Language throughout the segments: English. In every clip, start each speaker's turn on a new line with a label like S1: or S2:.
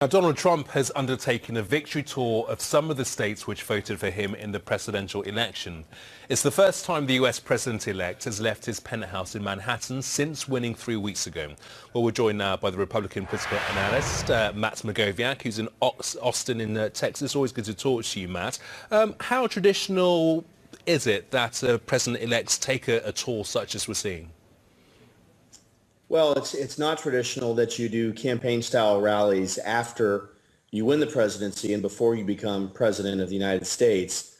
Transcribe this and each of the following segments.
S1: Now, Donald Trump has undertaken a victory tour of some of the states which voted for him in the presidential election. It's the first time the US president-elect has left his penthouse in Manhattan since winning 3 weeks ago. Well, we're joined now by the Republican political analyst, Matt Mackowiak, who's in Austin in Texas. Always good to talk to you, Matt. How traditional is it that president-elects take a tour such as we're seeing?
S2: Well, it's not traditional that you do campaign-style rallies after you win the presidency and before you become president of the United States.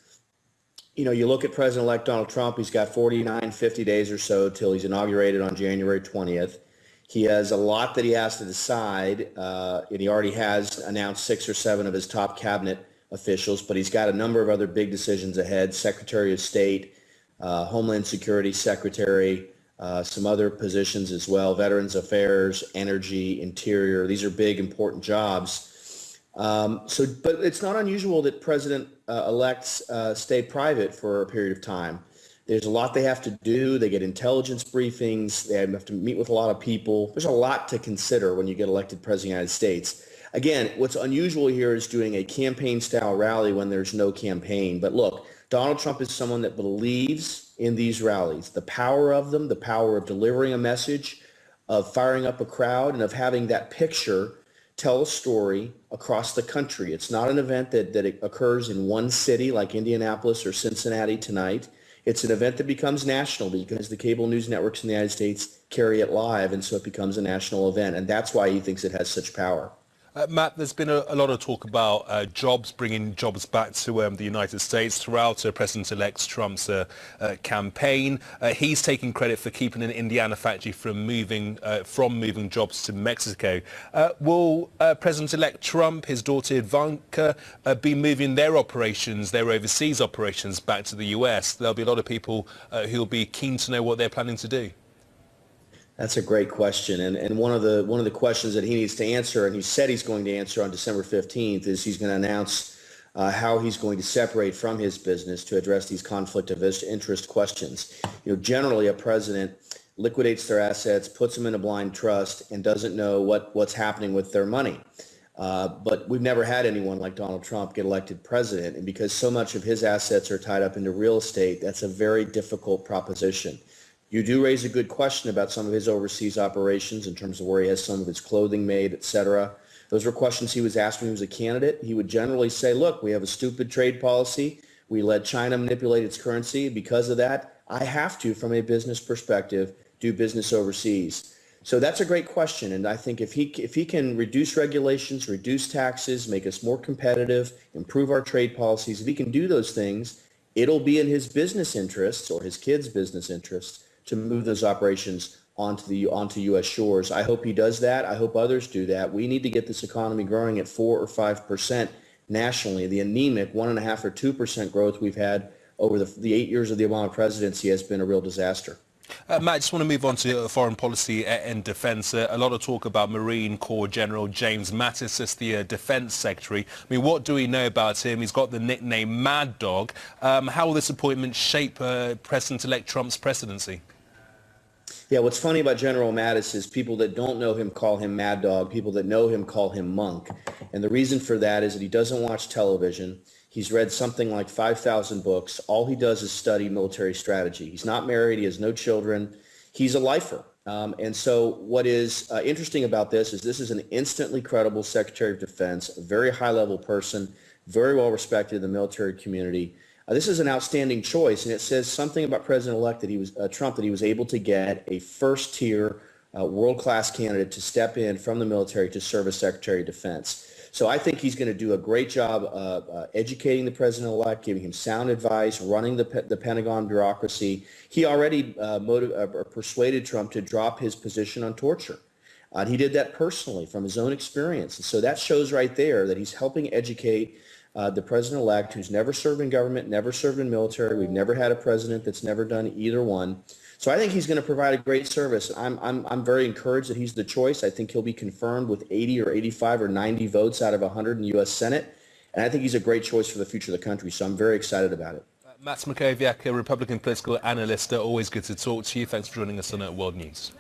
S2: You know, you look at President-elect Donald Trump, he's got 49, 50 days or so till he's inaugurated on January 20th. He has a lot that he has to decide, and he already has announced 6 or 7 of his top cabinet officials, but he's got a number of other big decisions ahead: Secretary of State, Homeland Security Secretary, some other positions as well: Veterans Affairs, Energy, Interior. These are big, important jobs. But it's not unusual that president-elects stay private for a period of time. There's a lot they have to do. They get intelligence briefings. They have to meet with a lot of people. There's a lot to consider when you get elected president of the United States. Again, what's unusual here is doing a campaign-style rally when there's no campaign. But look, Donald Trump is someone that believes in these rallies, the power of them, the power of delivering a message, of firing up a crowd, and of having that picture tell a story across the country. It's not an event that occurs in one city like Indianapolis or Cincinnati tonight. It's an event that becomes national because the cable news networks in the United States carry it live, and so it becomes a national event, and that's why he thinks it has such power.
S1: Matt, there's been a lot of talk about jobs, bringing jobs back to the United States throughout President-elect Trump's campaign. He's taking credit for keeping an Indiana factory from moving jobs to Mexico. Will President-elect Trump, his daughter Ivanka, be moving their overseas operations back to the US? There'll be a lot of people who'll be keen to know what they're planning to do.
S2: That's a great question, and one of the questions that he needs to answer, and he said he's going to answer on December 15th, is he's going to announce how he's going to separate from his business to address these conflict of interest questions. You know, generally a president liquidates their assets, puts them in a blind trust, and doesn't know what's happening with their money. But we've never had anyone like Donald Trump get elected president, and because so much of his assets are tied up into real estate, that's a very difficult proposition. You do raise a good question about some of his overseas operations in terms of where he has some of his clothing made, et cetera. Those were questions he was asked when he was a candidate. He would generally say, look, we have a stupid trade policy. We let China manipulate its currency. Because of that, I have to, from a business perspective, do business overseas. So that's a great question. And I think if he can reduce regulations, reduce taxes, make us more competitive, improve our trade policies, if he can do those things, it'll be in his business interests or his kids' business interests to move those operations onto U.S. shores. I hope he does that. I hope others do that. We need to get this economy growing at 4 or 5% nationally. The anemic 1.5 or 2% growth we've had over the 8 years of the Obama presidency has been a real disaster.
S1: Matt, I just want to move on to foreign policy and defence. A lot of talk about Marine Corps General James Mattis as the Defence Secretary. I mean, what do we know about him? He's got the nickname Mad Dog. How will this appointment shape President-elect Trump's presidency?
S2: Yeah, what's funny about General Mattis is people that don't know him call him Mad Dog. People that know him call him Monk. And the reason for that is that he doesn't watch television. He's read something like 5,000 books. All he does is study military strategy. He's not married. He has no children. He's a lifer. And so what is interesting about this is an instantly credible Secretary of Defense, a very high-level person, very well respected in the military community. This is an outstanding choice, and it says something about President-elect Trump that he was able to get a first-tier, world-class candidate to step in from the military to serve as Secretary of Defense. So I think he's going to do a great job educating the president-elect, giving him sound advice, running the Pentagon bureaucracy. He already persuaded Trump to drop his position on torture. He did that personally from his own experience. And so that shows right there that he's helping educate the president-elect, who's never served in government, never served in military. We've never had a president that's never done either one. So I think he's going to provide a great service. I'm very encouraged that he's the choice. I think he'll be confirmed with 80 or 85 or 90 votes out of 100 in the U.S. Senate. And I think he's a great choice for the future of the country. So I'm very excited about it.
S1: Matt Mackowiak, a Republican political analyst. Always good to talk to you. Thanks for joining us on World News.